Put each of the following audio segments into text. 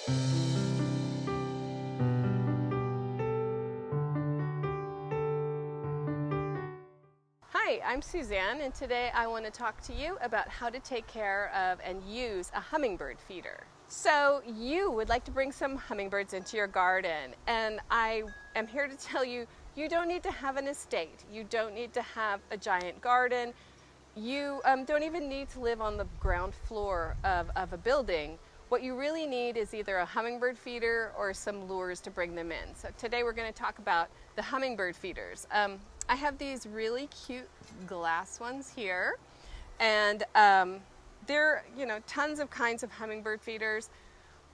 Hi, I'm Suzanne, and today I want to talk to you about how to take care of and use a hummingbird feeder. So you would like to bring some hummingbirds into your garden, and I am here to tell you, you don't need to have an estate. You don't need to have a giant garden. You don't even need to live on the ground floor of a building. What you really need is either a hummingbird feeder or some lures to bring them in. So today we're going to talk about the hummingbird feeders. I have these really cute glass ones here, and there are tons of kinds of hummingbird feeders.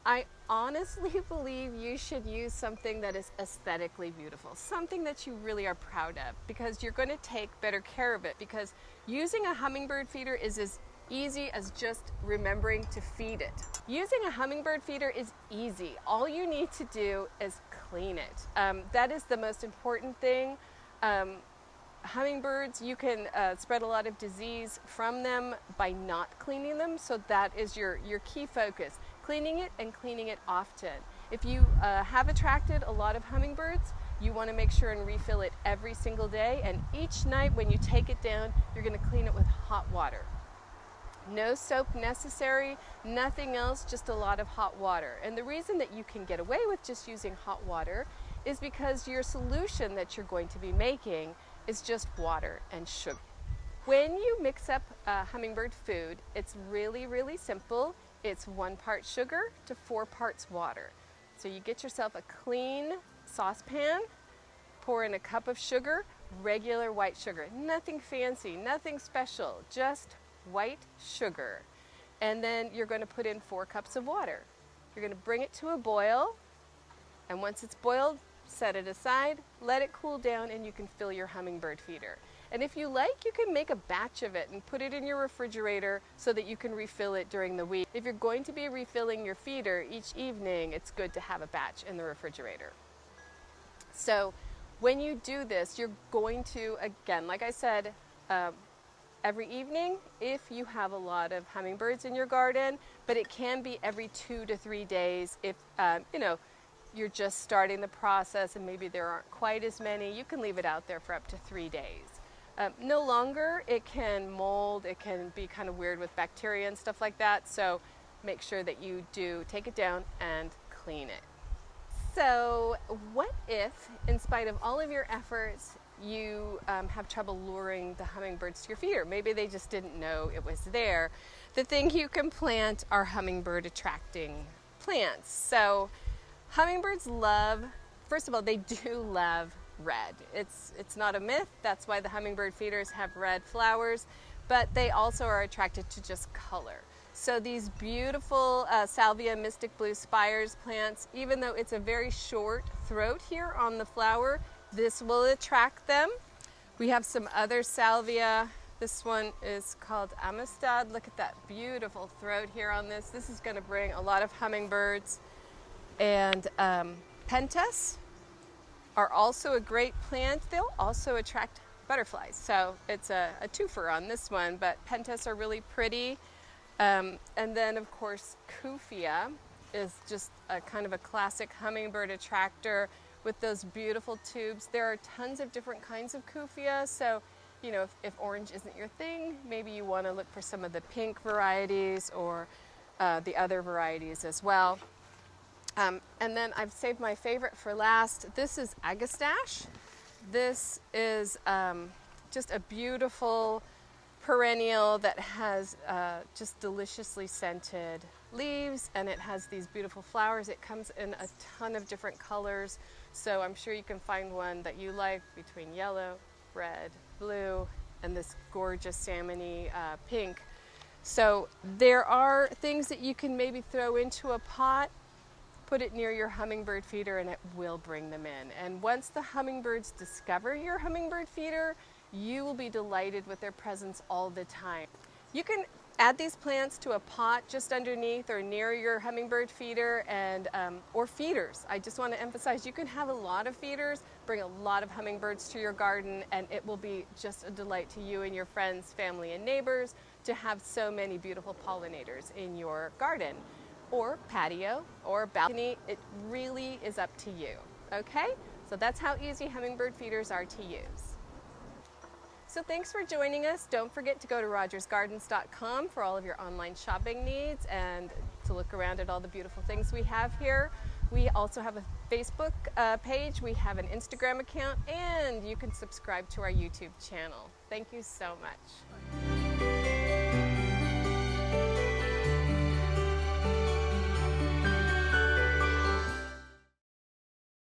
I honestly believe you should use something that is aesthetically beautiful, something that you really are proud of, because you're going to take better care of it, because using a hummingbird feeder is as easy as just remembering to feed it. Using a hummingbird feeder is easy. All you need to do is clean it. That is the most important thing. Hummingbirds, you can spread a lot of disease from them by not cleaning them, so that is your key focus. Cleaning it and cleaning it often. If you have attracted a lot of hummingbirds, you want to make sure and refill it every single day, and each night when you take it down, you're going to clean it with hot water. No soap necessary, nothing else, just a lot of hot water. And the reason that you can get away with just using hot water is because your solution that you're going to be making is just water and sugar. When you mix up hummingbird food, it's really, really simple. It's 1 part sugar to 4 parts water. So you get yourself a clean saucepan, pour in a cup of sugar, regular white sugar, nothing fancy, nothing special, just white sugar. And then you're going to put in 4 cups of water. You're going to bring it to a boil, and once it's boiled, set it aside, let it cool down, and you can fill your hummingbird feeder. And if you like, you can make a batch of it and put it in your refrigerator so that you can refill it during the week. If you're going to be refilling your feeder each evening, it's good to have a batch in the refrigerator. So when you do this, you're going to, again, like I said, every evening if you have a lot of hummingbirds in your garden, but it can be every 2 to 3 days if, you're just starting the process and maybe there aren't quite as many. You can leave it out there for up to 3 days. No longer, it can mold, it can be kind of weird with bacteria and stuff like that, so make sure that you do take it down and clean it. So what if, in spite of all of your efforts, you have trouble luring the hummingbirds to your feeder? Maybe they just didn't know it was there. The thing you can plant are hummingbird attracting plants. So hummingbirds love, first of all, they do love red. It's not a myth. That's why the hummingbird feeders have red flowers, but they also are attracted to just color. So these beautiful salvia mystic blue spires plants, even though it's a very short throat here on the flower, this will attract them. We have some other salvia. This one is called Amistad. Look at that beautiful throat here on this. This is going to bring a lot of hummingbirds. And pentas are also a great plant. They'll also attract butterflies. So it's a twofer on this one, but pentas are really pretty. And then, of course, Kufia is just a kind of a classic hummingbird attractor with those beautiful tubes. There are tons of different kinds of Kufia. So, if orange isn't your thing, maybe you want to look for some of the pink varieties or the other varieties as well. And then I've saved my favorite for last. This is agastache. This is just a beautiful perennial that has just deliciously scented leaves, and it has these beautiful flowers. It comes in a ton of different colors, so I'm sure you can find one that you like between yellow, red, blue, and this gorgeous salmony pink. So there are things that you can maybe throw into a pot, put it near your hummingbird feeder, and it will bring them in. And once the hummingbirds discover your hummingbird feeder, you will be delighted with their presence all the time. You can add these plants to a pot just underneath or near your hummingbird feeder, and or feeders. I just want to emphasize, you can have a lot of feeders, bring a lot of hummingbirds to your garden, and it will be just a delight to you and your friends, family, and neighbors to have so many beautiful pollinators in your garden. or patio or balcony. It really is up to you, okay? So that's how easy hummingbird feeders are to use. So thanks for joining us. Don't forget to go to rogersgardens.com for all of your online shopping needs and to look around at all the beautiful things we have here. We also have a Facebook page, we have an Instagram account, and you can subscribe to our YouTube channel. Thank you so much.